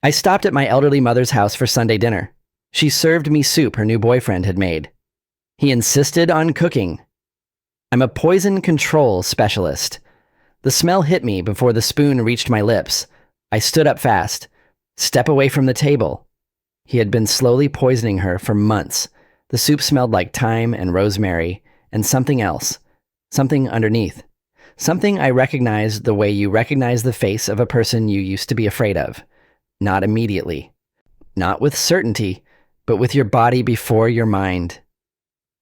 I stopped at my elderly mother's house for Sunday dinner. She served me soup her new boyfriend had made. He insisted on cooking. I'm a poison control specialist. The smell hit me before the spoon reached my lips. I stood up fast. Step away from the table. He had been slowly poisoning her for months. The soup smelled like thyme and rosemary, and something else. Something underneath. Something I recognized the way you recognize the face of a person you used to be afraid of. Not immediately. Not with certainty, but with your body before your mind.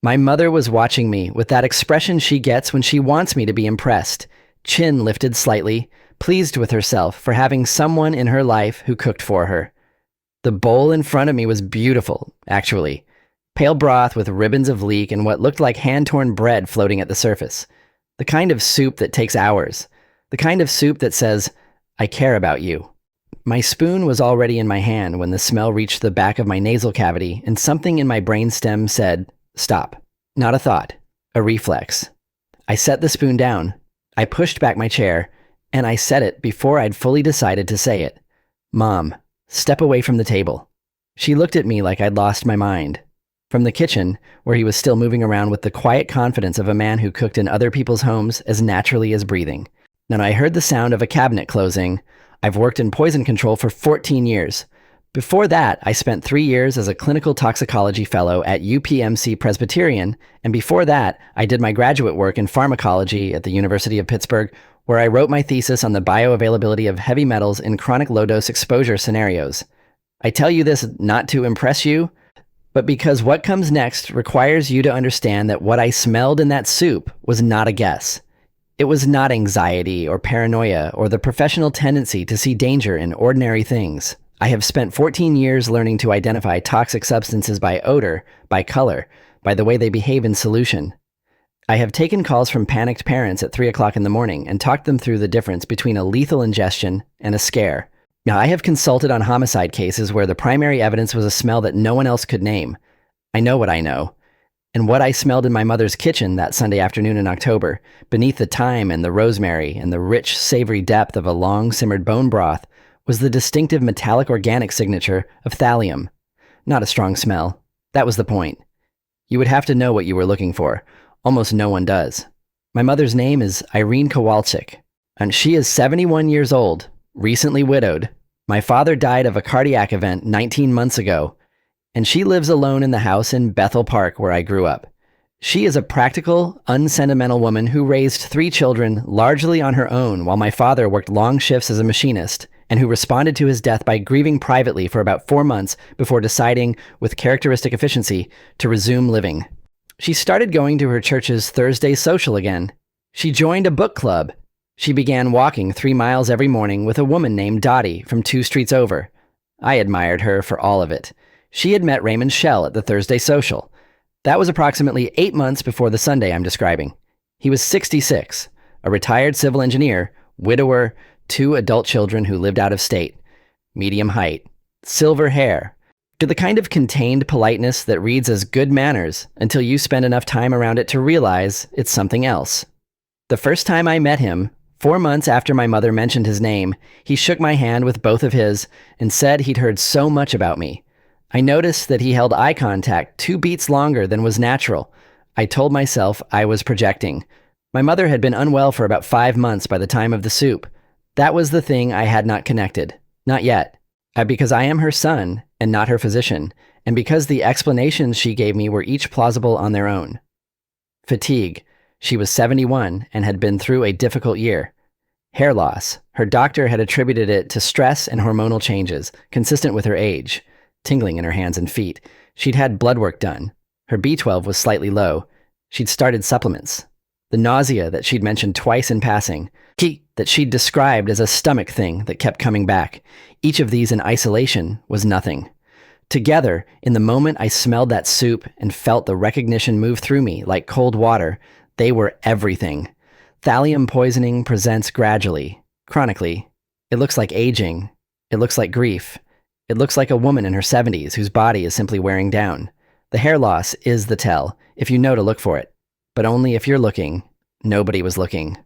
My mother was watching me with that expression she gets when she wants me to be impressed, chin lifted slightly, pleased with herself for having someone in her life who cooked for her. The bowl in front of me was beautiful, actually. Pale broth with ribbons of leek and what looked like hand-torn bread floating at the surface. The kind of soup that takes hours. The kind of soup that says, I care about you. My spoon was already in my hand when the smell reached the back of my nasal cavity and something in my brainstem said, stop. Not a thought, a reflex. I set the spoon down. I pushed back my chair, and I said it before I'd fully decided to say it. Mom, step away from the table. She looked at me like I'd lost my mind. From the kitchen, where he was still moving around with the quiet confidence of a man who cooked in other people's homes as naturally as breathing. Then I heard the sound of a cabinet closing. I've worked in poison control for 14 years. Before that, I spent 3 years as a clinical toxicology fellow at UPMC Presbyterian, and before that, I did my graduate work in pharmacology at the University of Pittsburgh, where I wrote my thesis on the bioavailability of heavy metals in chronic low-dose exposure scenarios. I tell you this not to impress you, but because what comes next requires you to understand that what I smelled in that soup was not a guess. It was not anxiety or paranoia or the professional tendency to see danger in ordinary things. I have spent 14 years learning to identify toxic substances by odor, by color, by the way they behave in solution. I have taken calls from panicked parents at 3 o'clock in the morning and talked them through the difference between a lethal ingestion and a scare. Now, I have consulted on homicide cases where the primary evidence was a smell that no one else could name. I know what I know. And what I smelled in my mother's kitchen that Sunday afternoon in October, beneath the thyme and the rosemary and the rich, savory depth of a long-simmered bone broth, was the distinctive metallic organic signature of thallium. Not a strong smell. That was the point. You would have to know what you were looking for. Almost no one does. My mother's name is Irene Kowalczyk, and she is 71 years old, recently widowed. My father died of a cardiac event 19 months ago, and she lives alone in the house in Bethel Park where I grew up. She is a practical, unsentimental woman who raised 3 children largely on her own while my father worked long shifts as a machinist, and who responded to his death by grieving privately for about 4 months before deciding, with characteristic efficiency, to resume living. She started going to her church's Thursday social again. She joined a book club. She began walking 3 miles every morning with a woman named Dottie from 2 streets over. I admired her for all of it. She had met Raymond Shell at the Thursday social. That was approximately 8 months before the Sunday I'm describing. He was 66, a retired civil engineer, widower, 2 adult children who lived out of state, medium height, silver hair, to the kind of contained politeness that reads as good manners until you spend enough time around it to realize it's something else. The first time I met him, 4 months after my mother mentioned his name, he shook my hand with both of his and said he'd heard so much about me. I noticed that he held eye contact 2 beats longer than was natural. I told myself I was projecting. My mother had been unwell for about 5 months by the time of the soup. That was the thing I had not connected. Not yet. Because I am her son and not her physician, and because the explanations she gave me were each plausible on their own. Fatigue. She was 71 and had been through a difficult year. Hair loss. Her doctor had attributed it to stress and hormonal changes, consistent with her age. Tingling in her hands and feet. She'd had blood work done. Her B12 was slightly low. She'd started supplements. The nausea that she'd mentioned twice in passing. That she'd described as a stomach thing that kept coming back. Each of these in isolation was nothing. Together, in the moment I smelled that soup and felt the recognition move through me like cold water, they were everything. Thallium poisoning presents gradually, chronically. It looks like aging. It looks like grief. It looks like a woman in her 70s whose body is simply wearing down. The hair loss is the tell, if you know to look for it. But only if you're looking. Nobody was looking.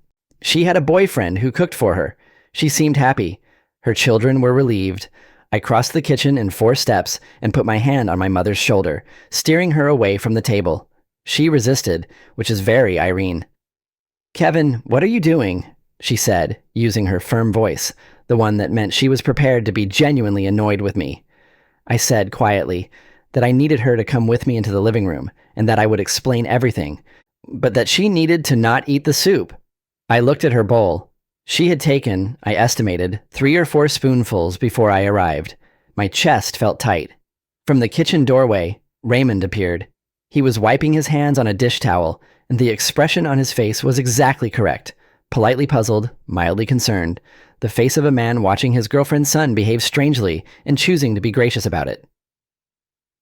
She had a boyfriend who cooked for her. She seemed happy. Her children were relieved. I crossed the kitchen in 4 steps and put my hand on my mother's shoulder, steering her away from the table. She resisted, which is very Irene. "Kevin, what are you doing?" she said, using her firm voice, the one that meant she was prepared to be genuinely annoyed with me. I said quietly that I needed her to come with me into the living room and that I would explain everything, but that she needed to not eat the soup. I looked at her bowl. She had taken, I estimated, 3 or 4 spoonfuls before I arrived. My chest felt tight. From the kitchen doorway, Raymond appeared. He was wiping his hands on a dish towel, and the expression on his face was exactly correct. Politely puzzled, mildly concerned, the face of a man watching his girlfriend's son behave strangely and choosing to be gracious about it.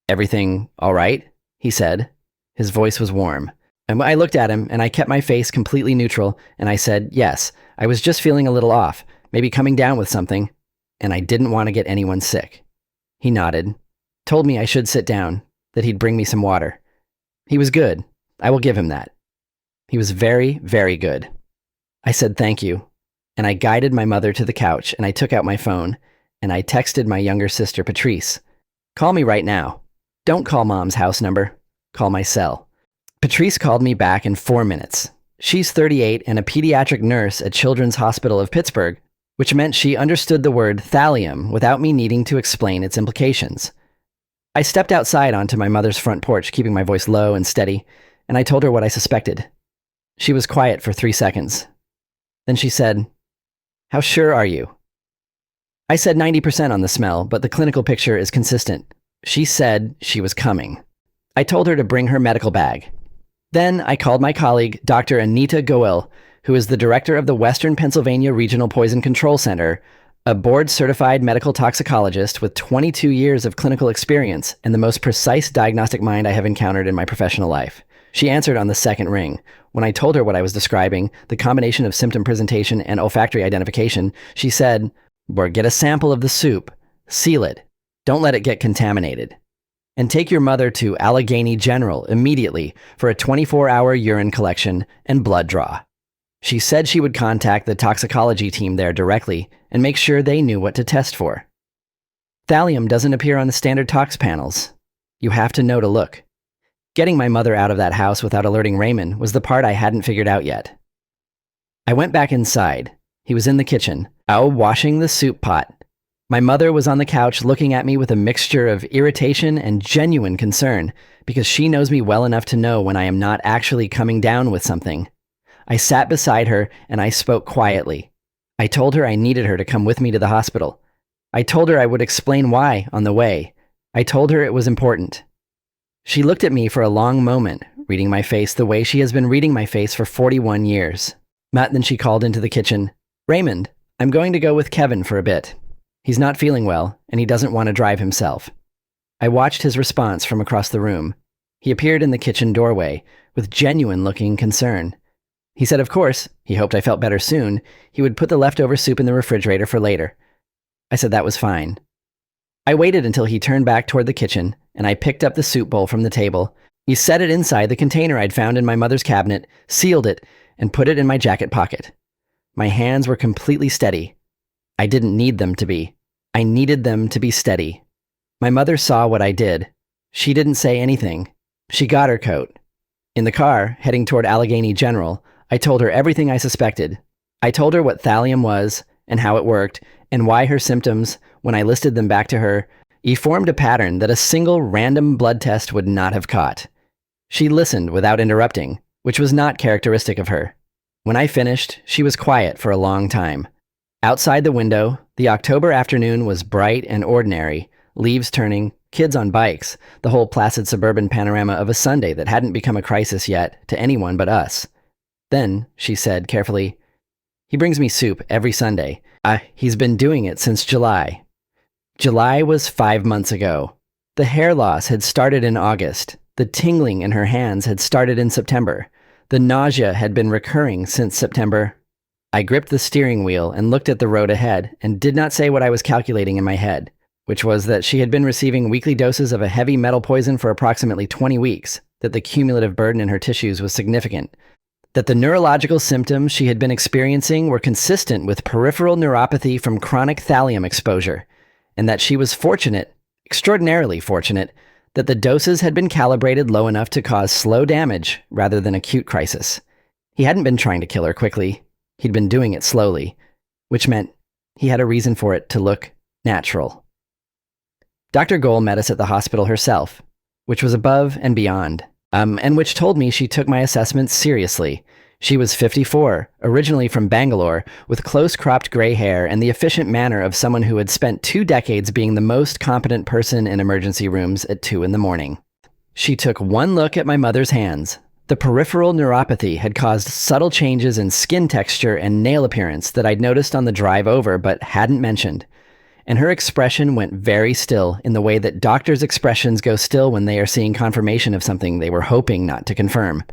"Everything all right?" he said. His voice was warm. And I looked at him, and I kept my face completely neutral, and I said, yes, I was just feeling a little off, maybe coming down with something, and I didn't want to get anyone sick. He nodded, told me I should sit down, that he'd bring me some water. He was good. I will give him that. He was very, very good. I said thank you, and I guided my mother to the couch, and I took out my phone, and I texted my younger sister, Patrice. "Call me right now. Don't call Mom's house number. Call my cell." Patrice called me back in 4 minutes. She's 38 and a pediatric nurse at Children's Hospital of Pittsburgh, which meant she understood the word thallium without me needing to explain its implications. I stepped outside onto my mother's front porch, keeping my voice low and steady, and I told her what I suspected. She was quiet for 3 seconds. Then she said, "How sure are you?" I said 90% on the smell, but the clinical picture is consistent. She said she was coming. I told her to bring her medical bag. Then I called my colleague, Dr. Anita Goel, who is the director of the Western Pennsylvania Regional Poison Control Center, a board-certified medical toxicologist with 22 years of clinical experience and the most precise diagnostic mind I have encountered in my professional life. She answered on the second ring. When I told her what I was describing, the combination of symptom presentation and olfactory identification, she said, "Or get a sample of the soup, seal it, don't let it get contaminated, and take your mother to Allegheny General immediately for a 24-hour urine collection and blood draw." She said she would contact the toxicology team there directly and make sure they knew what to test for. Thallium doesn't appear on the standard tox panels. You have to know to look. Getting my mother out of that house without alerting Raymond was the part I hadn't figured out yet. I went back inside. He was in the kitchen, washing the soup pot. My mother was on the couch looking at me with a mixture of irritation and genuine concern, because she knows me well enough to know when I am not actually coming down with something. I sat beside her and I spoke quietly. I told her I needed her to come with me to the hospital. I told her I would explain why on the way. I told her it was important. She looked at me for a long moment, reading my face the way she has been reading my face for 41 years. Then she called into the kitchen, "Raymond, I'm going to go with Kevin for a bit. He's not feeling well, and he doesn't want to drive himself." I watched his response from across the room. He appeared in the kitchen doorway, with genuine-looking concern. He said, of course, he hoped I felt better soon. He would put the leftover soup in the refrigerator for later. I said that was fine. I waited until he turned back toward the kitchen, and I picked up the soup bowl from the table. He set it inside the container I'd found in my mother's cabinet, sealed it, and put it in my jacket pocket. My hands were completely steady. I didn't need them to be. I needed them to be steady. My mother saw what I did. She didn't say anything. She got her coat. In the car, heading toward Allegheny General, I told her everything I suspected. I told her what thallium was, and how it worked, and why her symptoms, when I listed them back to her, formed a pattern that a single random blood test would not have caught. She listened without interrupting, which was not characteristic of her. When I finished, she was quiet for a long time. Outside the window, the October afternoon was bright and ordinary, leaves turning, kids on bikes, the whole placid suburban panorama of a Sunday that hadn't become a crisis yet to anyone but us. Then, she said carefully, "He brings me soup every Sunday. He's been doing it since July." July was 5 months ago. The hair loss had started in August. The tingling in her hands had started in September. The nausea had been recurring since September. I gripped the steering wheel and looked at the road ahead and did not say what I was calculating in my head, which was that she had been receiving weekly doses of a heavy metal poison for approximately 20 weeks, that the cumulative burden in her tissues was significant, that the neurological symptoms she had been experiencing were consistent with peripheral neuropathy from chronic thallium exposure, and that she was fortunate, extraordinarily fortunate, that the doses had been calibrated low enough to cause slow damage rather than acute crisis. He hadn't been trying to kill her quickly. He'd been doing it slowly, which meant he had a reason for it to look natural. Dr. Goel met us at the hospital herself, which was above and beyond, and which told me she took my assessments seriously. She was 54, originally from Bangalore, with close-cropped gray hair and the efficient manner of someone who had spent 2 decades being the most competent person in emergency rooms at 2 a.m. She took one look at my mother's hands. The peripheral neuropathy had caused subtle changes in skin texture and nail appearance that I'd noticed on the drive over but hadn't mentioned. And her expression went very still in the way that doctors' expressions go still when they are seeing confirmation of something they were hoping not to confirm.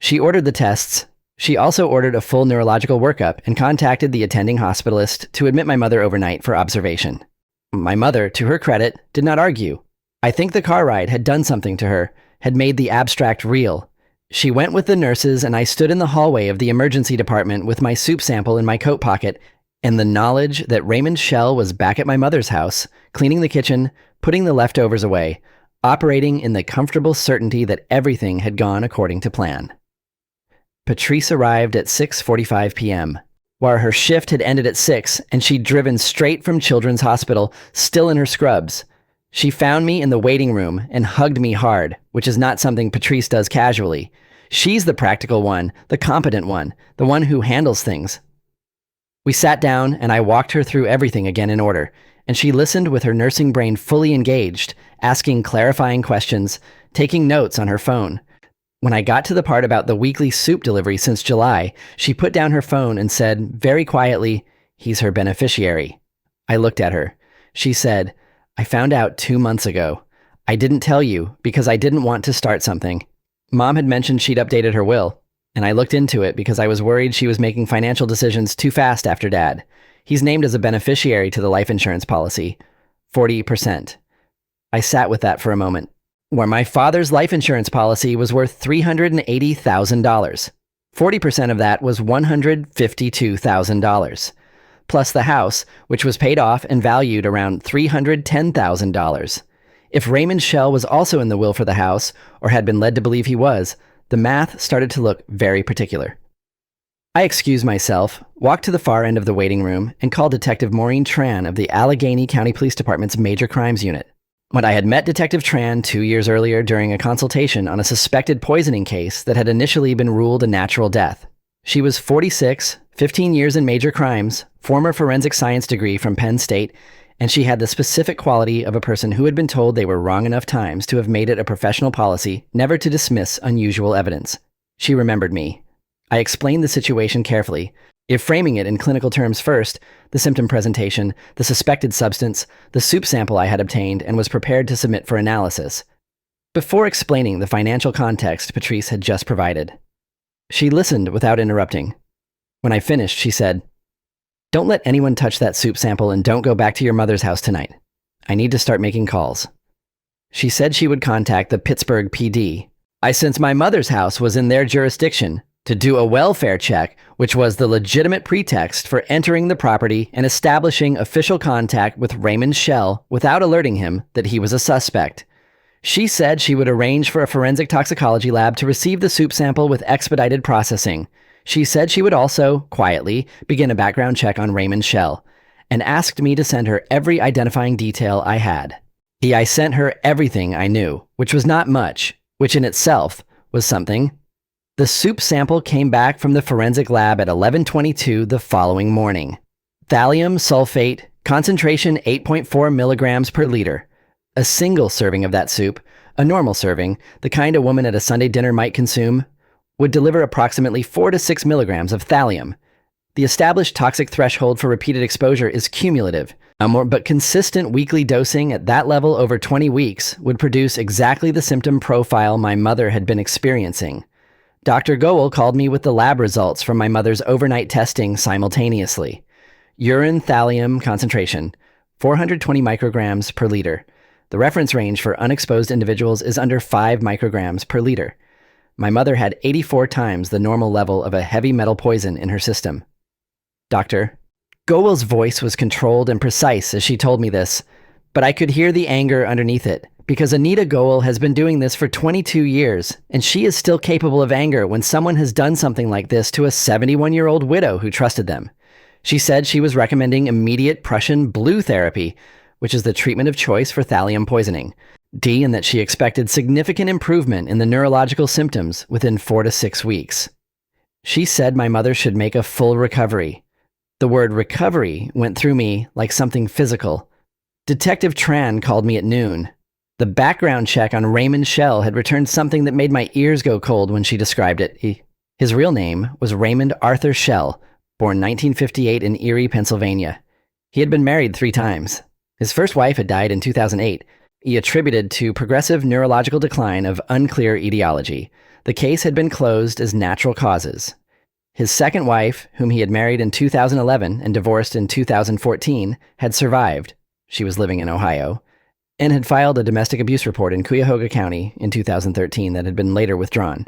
She ordered the tests. She also ordered a full neurological workup and contacted the attending hospitalist to admit my mother overnight for observation. My mother, to her credit, did not argue. I think the car ride had done something to her, had made the abstract real. She went with the nurses and I stood in the hallway of the emergency department with my soup sample in my coat pocket and the knowledge that Raymond Schell was back at my mother's house, cleaning the kitchen, putting the leftovers away, operating in the comfortable certainty that everything had gone according to plan. Patrice arrived at 6:45 p.m., while her shift had ended at 6 and she'd driven straight from Children's Hospital, still in her scrubs. She found me in the waiting room and hugged me hard, which is not something Patrice does casually. She's the practical one, the competent one, the one who handles things. We sat down and I walked her through everything again in order, and she listened with her nursing brain fully engaged, asking clarifying questions, taking notes on her phone. When I got to the part about the weekly soup delivery since July, she put down her phone and said, very quietly, "He's her beneficiary." I looked at her. She said, "I found out 2 months ago. I didn't tell you because I didn't want to start something. Mom had mentioned she'd updated her will, and I looked into it because I was worried she was making financial decisions too fast after Dad. He's named as a beneficiary to the life insurance policy, 40%. I sat with that for a moment. Where my father's life insurance policy was worth $380,000. 40% of that was $152,000, plus the house, which was paid off and valued around $310,000. If Raymond Schell was also in the will for the house, or had been led to believe he was, the math started to look very particular. I excused myself, walked to the far end of the waiting room, and called Detective Maureen Tran of the Allegheny County Police Department's Major Crimes Unit. When I had met Detective Tran 2 years earlier during a consultation on a suspected poisoning case that had initially been ruled a natural death. She was 46, 15 years in major crimes, former forensic science degree from Penn State, and she had the specific quality of a person who had been told they were wrong enough times to have made it a professional policy never to dismiss unusual evidence. She remembered me. I explained the situation carefully, if framing it in clinical terms first, the symptom presentation, the suspected substance, the soup sample I had obtained and was prepared to submit for analysis, before explaining the financial context Patrice had just provided. She listened without interrupting. When I finished, she said, "Don't let anyone touch that soup sample and don't go back to your mother's house tonight. I need to start making calls." She said she would contact the Pittsburgh PD. Since my mother's house was in their jurisdiction, to do a welfare check, which was the legitimate pretext for entering the property and establishing official contact with Raymond Schell without alerting him that he was a suspect. She said she would arrange for a forensic toxicology lab to receive the soup sample with expedited processing. She said she would also, quietly, begin a background check on Raymond Schell, and asked me to send her every identifying detail I had. I sent her everything I knew, which was not much, which in itself was something. The soup sample came back from the forensic lab at 11:22 the following morning. Thallium sulfate, concentration 8.4 milligrams per liter. A single serving of that soup, a normal serving, the kind a woman at a Sunday dinner might consume, would deliver approximately 4 to 6 milligrams of thallium. The established toxic threshold for repeated exposure is cumulative, but consistent weekly dosing at that level over 20 weeks would produce exactly the symptom profile my mother had been experiencing. Dr. Goel called me with the lab results from my mother's overnight testing simultaneously. Urine thallium concentration, 420 micrograms per liter. The reference range for unexposed individuals is under 5 micrograms per liter. My mother had 84 times the normal level of a heavy metal poison in her system. Dr. Goel's voice was controlled and precise as she told me this. But I could hear the anger underneath it, because Anita Goel has been doing this for 22 years, and she is still capable of anger when someone has done something like this to a 71-year-old widow who trusted them. She said she was recommending immediate Prussian blue therapy, which is the treatment of choice for thallium poisoning. And that she expected significant improvement in the neurological symptoms within 4 to 6 weeks. She said my mother should make a full recovery. The word recovery went through me like something physical. Detective Tran called me at noon. The background check on Raymond Schell had returned something that made my ears go cold when she described it. His real name was Raymond Arthur Schell, born 1958 in Erie, Pennsylvania. He had been married 3 times. His first wife had died in 2008. He attributed to progressive neurological decline of unclear etiology. The case had been closed as natural causes. His second wife, whom he had married in 2011 and divorced in 2014, had survived. She was living in Ohio, and had filed a domestic abuse report in Cuyahoga County in 2013 that had been later withdrawn.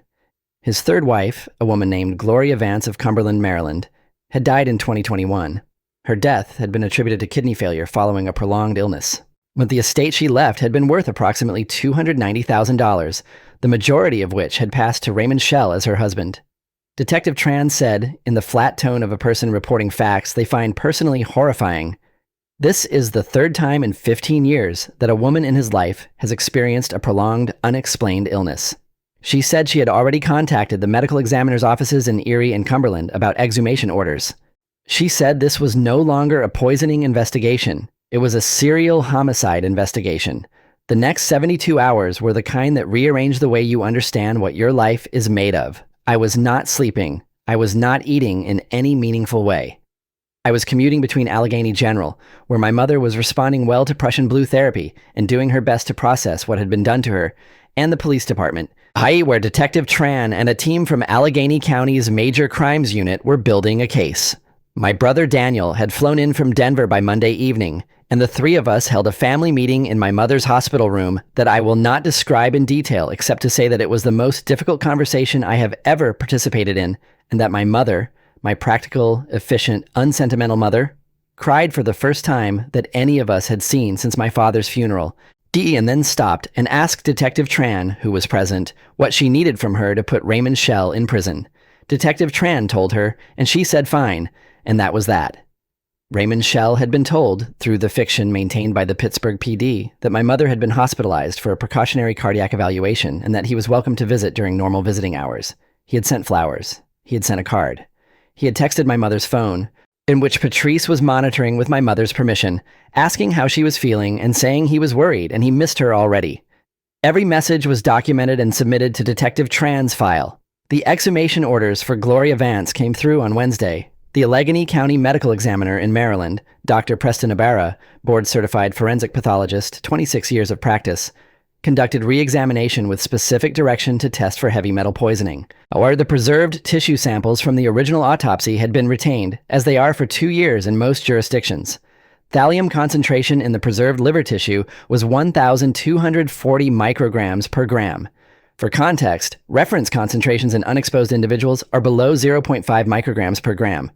His third wife, a woman named Gloria Vance of Cumberland, Maryland, had died in 2021. Her death had been attributed to kidney failure following a prolonged illness. But the estate she left had been worth approximately $290,000, the majority of which had passed to Raymond Schell as her husband. Detective Tran said, in the flat tone of a person reporting facts they find personally horrifying, "This is the 3rd time in 15 years that a woman in his life has experienced a prolonged, unexplained illness." She said she had already contacted the medical examiner's offices in Erie and Cumberland about exhumation orders. She said this was no longer a poisoning investigation. It was a serial homicide investigation. The next 72 hours were the kind that rearrange the way you understand what your life is made of. I was not sleeping. I was not eating in any meaningful way. I was commuting between Allegheny General, where my mother was responding well to Prussian blue therapy and doing her best to process what had been done to her, and the police department, where Detective Tran and a team from Allegheny County's Major Crimes Unit were building a case. My brother Daniel had flown in from Denver by Monday evening, and the 3 of us held a family meeting in my mother's hospital room that I will not describe in detail except to say that it was the most difficult conversation I have ever participated in, and that my mother, my practical, efficient, unsentimental mother, cried for the first time that any of us had seen since my father's funeral. And then stopped and asked Detective Tran, who was present, what she needed from her to put Raymond Schell in prison. Detective Tran told her, and she said fine, and that was that. Raymond Schell had been told, through the fiction maintained by the Pittsburgh PD, that my mother had been hospitalized for a precautionary cardiac evaluation and that he was welcome to visit during normal visiting hours. He had sent flowers. He had sent a card. He had texted my mother's phone, in which Patrice was monitoring with my mother's permission, asking how she was feeling and saying he was worried and he missed her already. Every message was documented and submitted to Detective Tran's file. The exhumation orders for Gloria Vance came through on Wednesday. The Allegheny County Medical Examiner in Maryland, Dr. Preston Ibarra, board-certified forensic pathologist, 26 years of practice, conducted re-examination with specific direction to test for heavy metal poisoning. Or the preserved tissue samples from the original autopsy had been retained, as they are for 2 years in most jurisdictions. Thallium concentration in the preserved liver tissue was 1,240 micrograms per gram. For context, reference concentrations in unexposed individuals are below 0.5 micrograms per gram.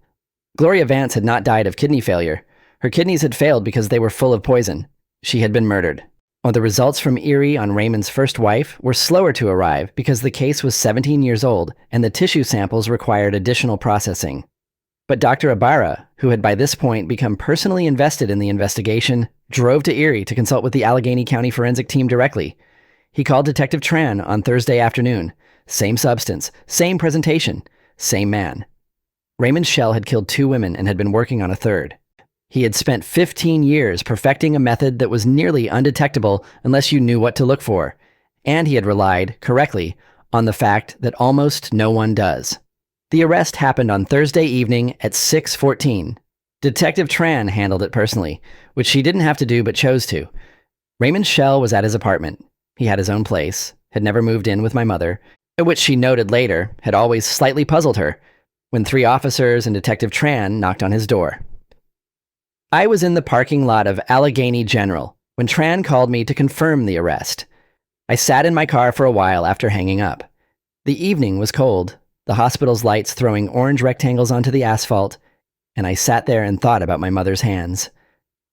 Gloria Vance had not died of kidney failure. Her kidneys had failed because they were full of poison. She had been murdered. While the results from Erie on Raymond's first wife were slower to arrive because the case was 17 years old and the tissue samples required additional processing. But Dr. Ibarra, who had by this point become personally invested in the investigation, drove to Erie to consult with the Allegheny County forensic team directly. He called Detective Tran on Thursday afternoon. Same substance, same presentation, same man. Raymond Schell had killed 2 women and had been working on a third. He had spent 15 years perfecting a method that was nearly undetectable unless you knew what to look for, and he had relied, correctly, on the fact that almost no one does. The arrest happened on Thursday evening at 6:14. Detective Tran handled it personally, which she didn't have to do but chose to. Raymond Schell was at his apartment. He had his own place, had never moved in with my mother, which she noted later had always slightly puzzled her, when 3 officers and Detective Tran knocked on his door. I was in the parking lot of Allegheny General when Tran called me to confirm the arrest. I sat in my car for a while after hanging up. The evening was cold, the hospital's lights throwing orange rectangles onto the asphalt, and I sat there and thought about my mother's hands.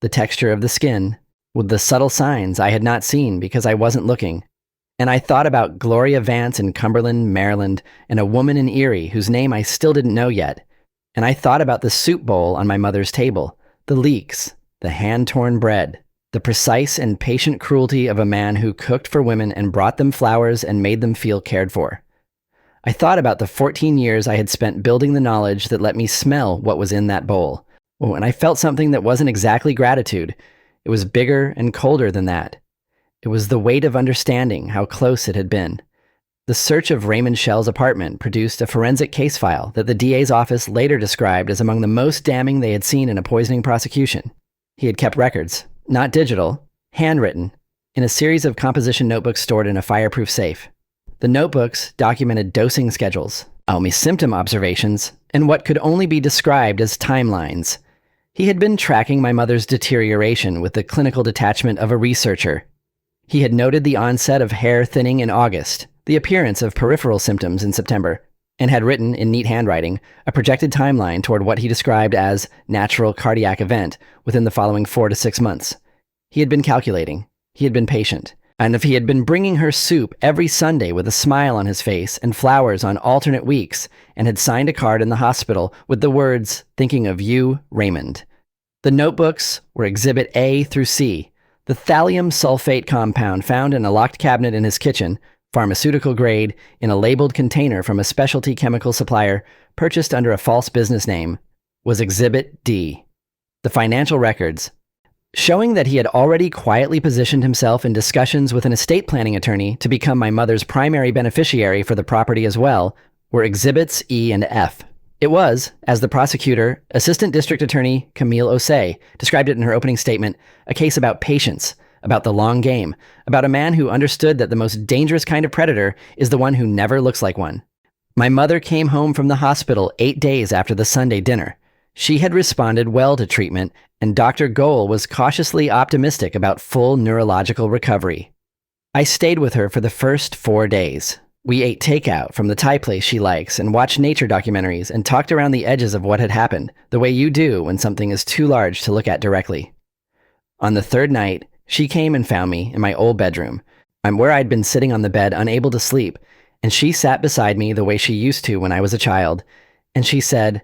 The texture of the skin, with the subtle signs I had not seen because I wasn't looking. And I thought about Gloria Vance in Cumberland, Maryland, and a woman in Erie whose name I still didn't know yet. And I thought about the soup bowl on my mother's table, the leeks, the hand-torn bread, the precise and patient cruelty of a man who cooked for women and brought them flowers and made them feel cared for. I thought about the 14 years I had spent building the knowledge that let me smell what was in that bowl. Oh, and I felt something that wasn't exactly gratitude. It was bigger and colder than that. It was the weight of understanding how close it had been. The search of Raymond Schell's apartment produced a forensic case file that the DA's office later described as among the most damning they had seen in a poisoning prosecution. He had kept records, not digital, handwritten, in a series of composition notebooks stored in a fireproof safe. The notebooks documented dosing schedules, symptom observations, and what could only be described as timelines. He had been tracking my mother's deterioration with the clinical detachment of a researcher. He had noted the onset of hair thinning in August, the appearance of peripheral symptoms in September, and had written, in neat handwriting, a projected timeline toward what he described as natural cardiac event within the following 4 to 6 months. He had been calculating. He had been patient. And if he had been bringing her soup every Sunday with a smile on his face and flowers on alternate weeks, and had signed a card in the hospital with the words, "Thinking of you, Raymond." The notebooks were Exhibit A through C, the thallium sulfate compound found in a locked cabinet in his kitchen, pharmaceutical grade, in a labeled container from a specialty chemical supplier purchased under a false business name, was Exhibit D. The financial records, showing that he had already quietly positioned himself in discussions with an estate planning attorney to become my mother's primary beneficiary for the property as well, were Exhibits E and F. It was, as the prosecutor, Assistant District Attorney Camille Osei, described it in her opening statement, a case about patience, about the long game, about a man who understood that the most dangerous kind of predator is the one who never looks like one. My mother came home from the hospital 8 days after the Sunday dinner. She had responded well to treatment, and Dr. Goel was cautiously optimistic about full neurological recovery. I stayed with her for the first 4 days. We ate takeout from the Thai place she likes and watched nature documentaries and talked around the edges of what had happened, the way you do when something is too large to look at directly. On the third night, she came and found me in my old bedroom. I'm where I'd been sitting on the bed unable to sleep, and she sat beside me the way she used to when I was a child, and she said,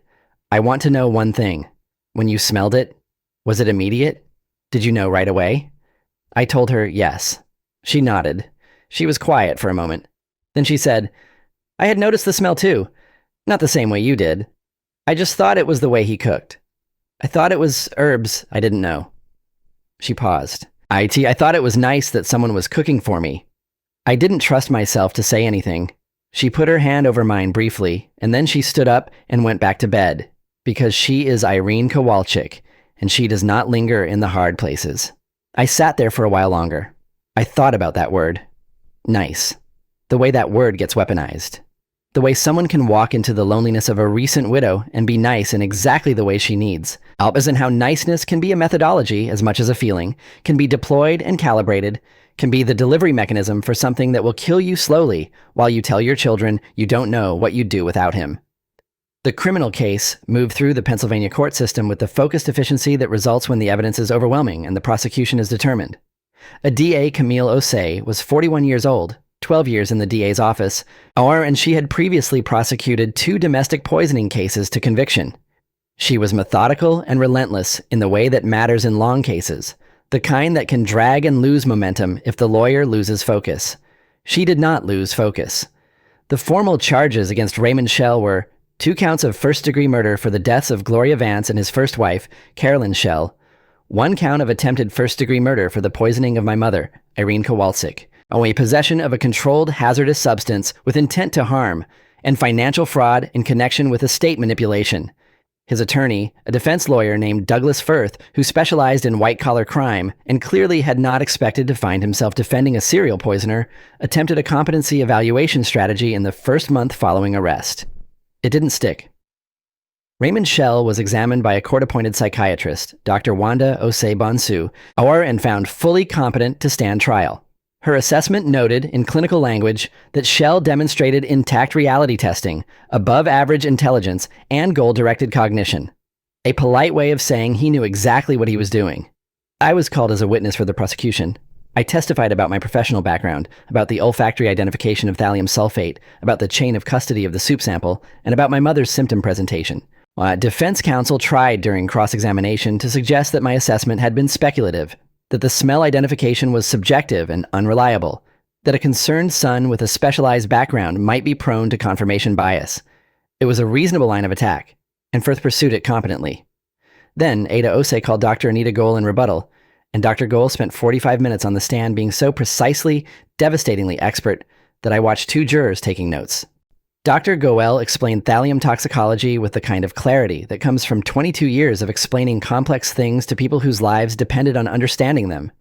"I want to know one thing. When you smelled it, was it immediate? Did you know right away?" I told her yes. She nodded. She was quiet for a moment. Then she said, "I had noticed the smell too. Not the same way you did. I just thought it was the way he cooked. I thought it was herbs I didn't know." She paused. I thought it was nice that someone was cooking for me. I didn't trust myself to say anything. She put her hand over mine briefly, and then she stood up and went back to bed, because she is Irene Kowalczyk, and she does not linger in the hard places. I sat there for a while longer. I thought about that word. Nice. The way that word gets weaponized. The way someone can walk into the loneliness of a recent widow and be nice in exactly the way she needs. As in how niceness can be a methodology as much as a feeling, can be deployed and calibrated, can be the delivery mechanism for something that will kill you slowly while you tell your children you don't know what you'd do without him. The criminal case moved through the Pennsylvania court system with the focused efficiency that results when the evidence is overwhelming and the prosecution is determined. A DA, Camille Osei, was 41 years old, 12 years in the DA's office, and she had previously prosecuted 2 domestic poisoning cases to conviction. She was methodical and relentless in the way that matters in long cases, the kind that can drag and lose momentum if the lawyer loses focus. She did not lose focus. The formal charges against Raymond Schell were 2 counts of first-degree murder for the deaths of Gloria Vance and his first wife, Carolyn Schell, 1 count of attempted first-degree murder for the poisoning of my mother, Irene Kowalczyk, only possession of a controlled hazardous substance with intent to harm, and financial fraud in connection with estate manipulation. His attorney, a defense lawyer named Douglas Firth, who specialized in white-collar crime and clearly had not expected to find himself defending a serial poisoner, attempted a competency evaluation strategy in the first month following arrest. It didn't stick. Raymond Schell was examined by a court-appointed psychiatrist, Dr. Wanda Osei Bonsu, and found fully competent to stand trial. Her assessment noted in clinical language that Schell demonstrated intact reality testing, above-average intelligence, and goal-directed cognition. A polite way of saying he knew exactly what he was doing. I was called as a witness for the prosecution. I testified about my professional background, about the olfactory identification of thallium sulfate, about the chain of custody of the soup sample, and about my mother's symptom presentation. Defense counsel tried during cross-examination to suggest that my assessment had been speculative, that the smell identification was subjective and unreliable, that a concerned son with a specialized background might be prone to confirmation bias. It was a reasonable line of attack, and Firth pursued it competently. Then Ada Ose called Dr. Anita Goel in rebuttal, and Dr. Goel spent 45 minutes on the stand being so precisely, devastatingly expert that I watched two jurors taking notes. Dr. Goel explained thallium toxicology with the kind of clarity that comes from 22 years of explaining complex things to people whose lives depended on understanding them.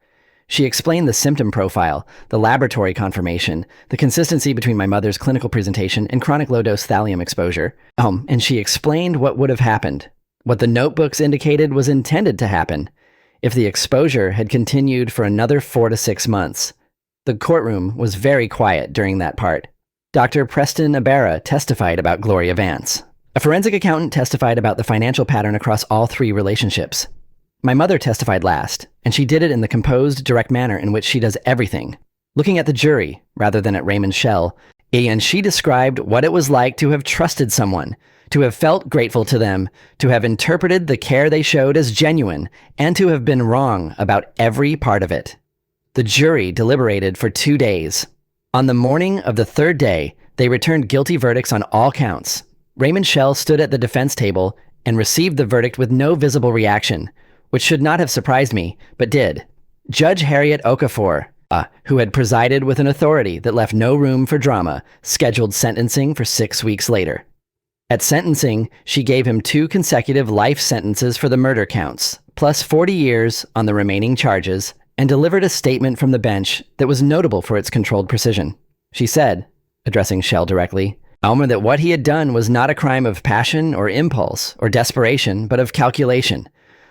She explained the symptom profile, the laboratory confirmation, the consistency between my mother's clinical presentation and chronic low-dose thallium exposure. And she explained what would have happened. What the notebooks indicated was intended to happen if the exposure had continued for another 4 to 6 months. The courtroom was very quiet during that part. Dr. Preston Ibarra testified about Gloria Vance. A forensic accountant testified about the financial pattern across all 3 relationships. My mother testified last, and she did it in the composed, direct manner in which she does everything, looking at the jury rather than at Raymond Schell, and she described what it was like to have trusted someone, to have felt grateful to them, to have interpreted the care they showed as genuine, and to have been wrong about every part of it. The jury deliberated for 2 days. On the morning of the 3rd day, they returned guilty verdicts on all counts. Raymond Schell stood at the defense table and received the verdict with no visible reaction, which should not have surprised me, but did. Judge Harriet Okafor, who had presided with an authority that left no room for drama, scheduled sentencing for 6 weeks later. At sentencing, she gave him 2 consecutive life sentences for the murder counts, plus 40 years on the remaining charges, and delivered a statement from the bench that was notable for its controlled precision. She said, addressing Schell directly, that what he had done was not a crime of passion or impulse or desperation, but of calculation,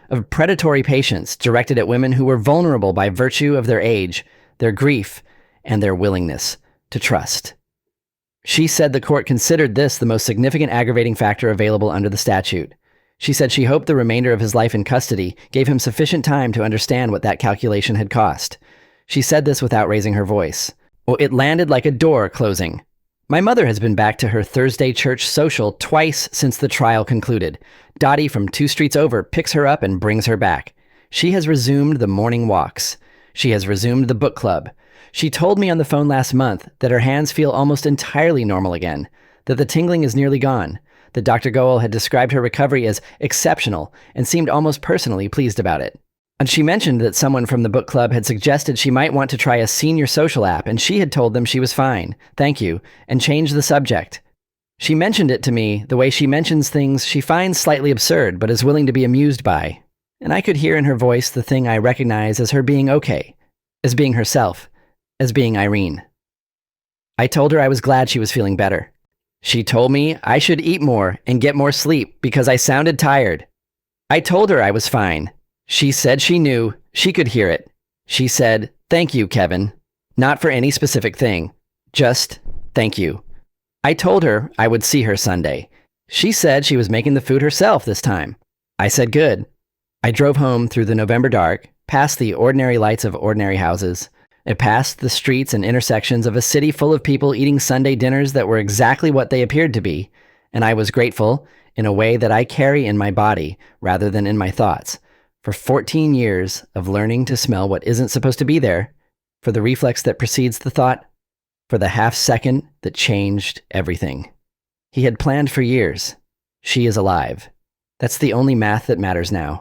of predatory patience directed at women who were vulnerable by virtue of their age, their grief, and their willingness to trust. She said the court considered this the most significant aggravating factor available under the statute. She said she hoped the remainder of his life in custody gave him sufficient time to understand what that calculation had cost. She said this without raising her voice. It landed like a door closing. My mother has been back to her Thursday church social twice since the trial concluded. Dottie from 2 streets over picks her up and brings her back. She has resumed the morning walks. She has resumed the book club. She told me on the phone last month that her hands feel almost entirely normal again, that the tingling is nearly gone, that Dr. Goel had described her recovery as exceptional and seemed almost personally pleased about it. And she mentioned that someone from the book club had suggested she might want to try a senior social app, and she had told them she was fine, thank you, and changed the subject. She mentioned it to me the way she mentions things she finds slightly absurd but is willing to be amused by. And I could hear in her voice the thing I recognize as her being okay, as being herself, as being Irene. I told her I was glad she was feeling better. She told me I should eat more and get more sleep because I sounded tired. I told her I was fine. She said she knew, she could hear it. She said, "Thank you, Kevin." Not for any specific thing, just thank you. I told her I would see her Sunday. She said she was making the food herself this time. I said good. I drove home through the November dark, past the ordinary lights of ordinary houses. It passed the streets and intersections of a city full of people eating Sunday dinners that were exactly what they appeared to be, and I was grateful, in a way that I carry in my body rather than in my thoughts, for 14 years of learning to smell what isn't supposed to be there, for the reflex that precedes the thought, for the half second that changed everything. He had planned for years. She is alive. That's the only math that matters now.